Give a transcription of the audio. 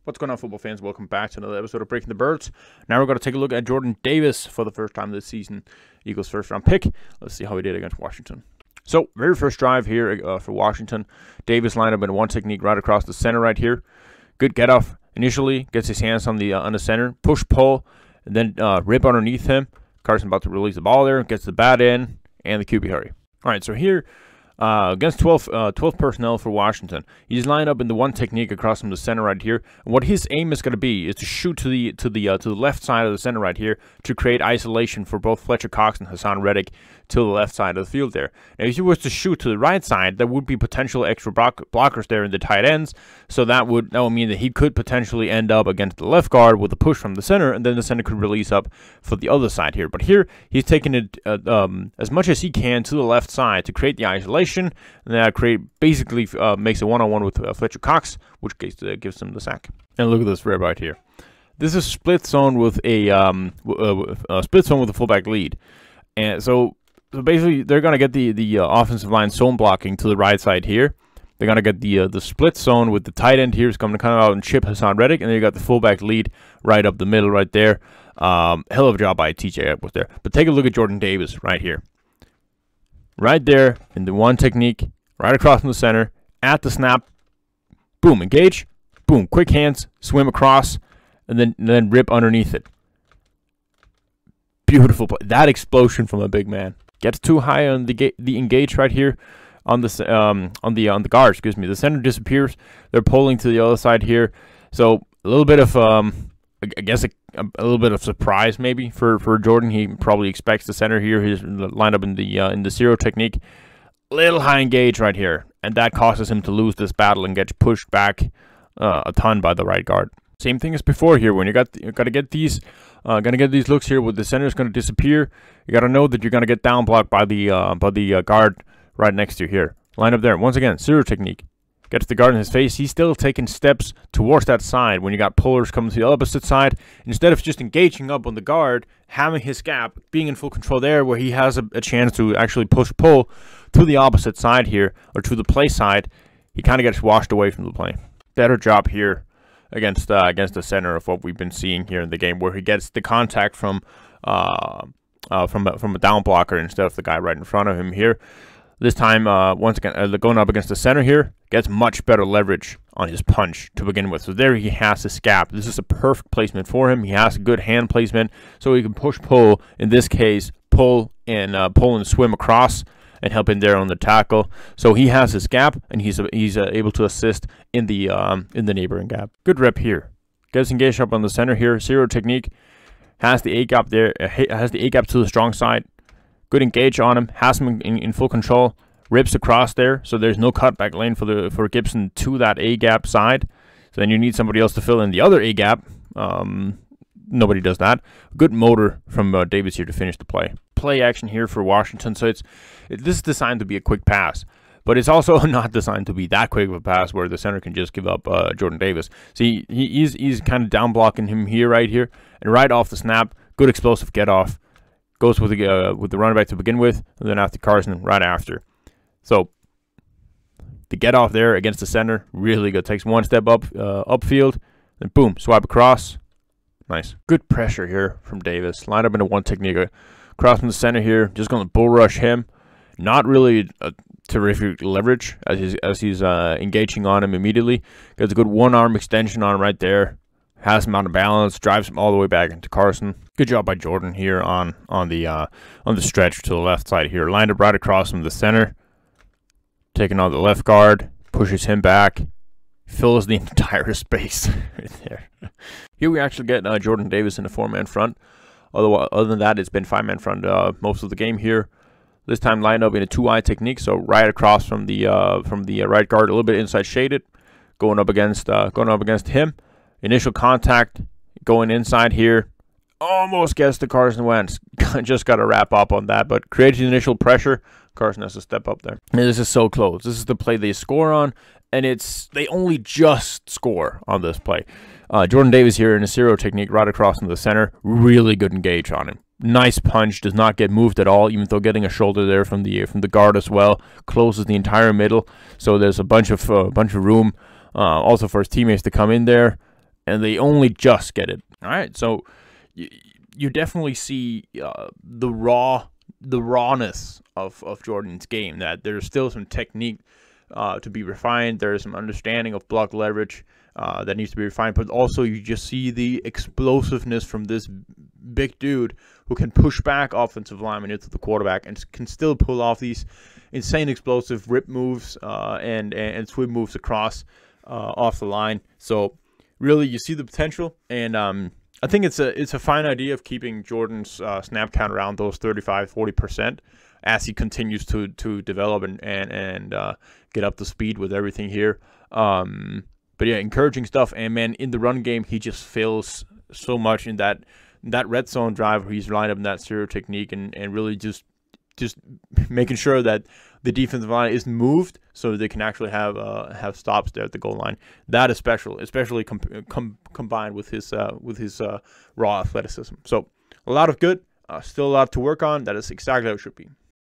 What's going on, football fans? Welcome back to another episode of Breaking the Birds. Now we're going to take a look at Jordan Davis for the first time this season. Eagles' first-round pick. Let's see how he did against Washington. So, very first drive here for Washington. Davis lined up in one technique right across the center right here. Good get-off initially. Gets his hands on the center. Push-pull. And then rip underneath him. Carson about to release the ball there. Gets the bat in. And the QB hurry. All right, so here... against 12 personnel for Washington, he's lined up in the one technique across from the center right here. And what his aim is going to be is to shoot to the left side of the center right here to create isolation for both Fletcher Cox and Haason Reddick to the left side of the field there. Now, if he was to shoot to the right side, there would be potential extra blockers there in the tight ends. So that would mean that he could potentially end up against the left guard with a push from the center, and then the center could release up for the other side here. But here he's taking it as much as he can to the left side to create the isolation, and that basically makes a one-on-one with Fletcher Cox, which gives him the sack. And look at this rip right here. This is split zone with a fullback lead, and so basically they're gonna get the offensive line zone blocking to the right side here. They're gonna get the split zone with the tight end here is going to come out and chip Haason Reddick, and then you got the fullback lead right up the middle right there. Hell of a job by TJ Edwards there. But take a look at Jordan Davis right here. Right there in the one technique, right across from the center, at the snap, boom, engage, boom, quick hands, swim across, and then rip underneath it. Beautiful play. That explosion from a big man. Gets too high on the engage right here on the guard. Excuse me. The center disappears. They're pulling to the other side here. So a little bit of I guess a little bit of surprise maybe for Jordan. He probably expects the center here. He's lined up in the zero technique. Little high engage right here, and that causes him to lose this battle and gets pushed back a ton by the right guard. Same thing as before here. When you got to get these looks here, with the center is going to disappear. You got to know that you're going to get down blocked by the guard right next to you here. Line up there once again. Zero technique. Gets the guard in his face. He's still taking steps towards that side when you got pullers coming to the opposite side. Instead of just engaging up on the guard, having his gap, being in full control there where he has a chance to actually pull to the opposite side here, or to the play side, he kind of gets washed away from the play. Better job here against the center of what we've been seeing here in the game, where he gets the contact from a down blocker instead of the guy right in front of him here. This time, once again, going up against the center here, gets much better leverage on his punch to begin with. So there he has his gap. This is a perfect placement for him. He has a good hand placement, so he can push-pull, in this case, pull and swim across and help in there on the tackle. So he has his gap, and he's able to assist in the neighboring gap. Good rep here. Gets engaged up on the center here. Zero technique. Has the A-gap there. Has the A-gap to the strong side. Good engage on him, has him in full control, rips across there, so there's no cutback lane for Gibson to that A-gap side. So then you need somebody else to fill in the other A-gap. Nobody does that. Good motor from Davis here to finish the play. Play action here for Washington, so this is designed to be a quick pass, but it's also not designed to be that quick of a pass where the center can just give up Jordan Davis. See, he's kind of down blocking him here, right here, and right off the snap, good explosive get off. Goes with the running back to begin with, and then after Carson right after. So the get off there against the center, really good. Takes one step up upfield, then boom, swipe across. Nice. Good pressure here from Davis. Lined up into one technique across from the center here. Just going to bull rush him. Not really a terrific leverage as he's engaging on him immediately. Gets a good one arm extension on him right there. Has him out of balance, drives him all the way back into Carson. Good job by Jordan here on the stretch to the left side here. Lined up right across from the center. Taking on the left guard, pushes him back, fills the entire space right there. Here we actually get Jordan Davis in a 4-man front. Other than that, it's been 5-man front most of the game here. This time lined up in a 2-eye technique, so right across from the right guard, a little bit inside shaded, going up against him. Initial contact, going inside here. Almost gets to Carson Wentz. Just got to wrap up on that, but creates the initial pressure. Carson has to step up there. And this is so close. This is the play they score on, and they only just score on this play. Jordan Davis here in a zero technique right across from the center. Really good engage on him. Nice punch. Does not get moved at all, even though getting a shoulder there from the guard as well. Closes the entire middle, so there's a bunch of room also for his teammates to come in there. and they only just get it. All right, so you definitely see the rawness of Jordan's game. That there's still some technique to be refined. There's some understanding of block leverage that needs to be refined, but also you just see the explosiveness from this big dude who can push back offensive linemen into the quarterback and can still pull off these insane explosive rip moves and swim moves across off the line. So really, you see the potential, and I think it's a fine idea of keeping Jordan's snap count around those 35-40% as he continues to develop and get up to speed with everything here. But yeah, encouraging stuff. And man, in the run game, he just fails so much in that red zone drive where he's lined up in that zero technique and really just making sure that the defensive line isn't moved so they can actually have stops there at the goal line. That is special, especially combined with his raw athleticism. So a lot of good, still a lot to work on. That is exactly how it should be.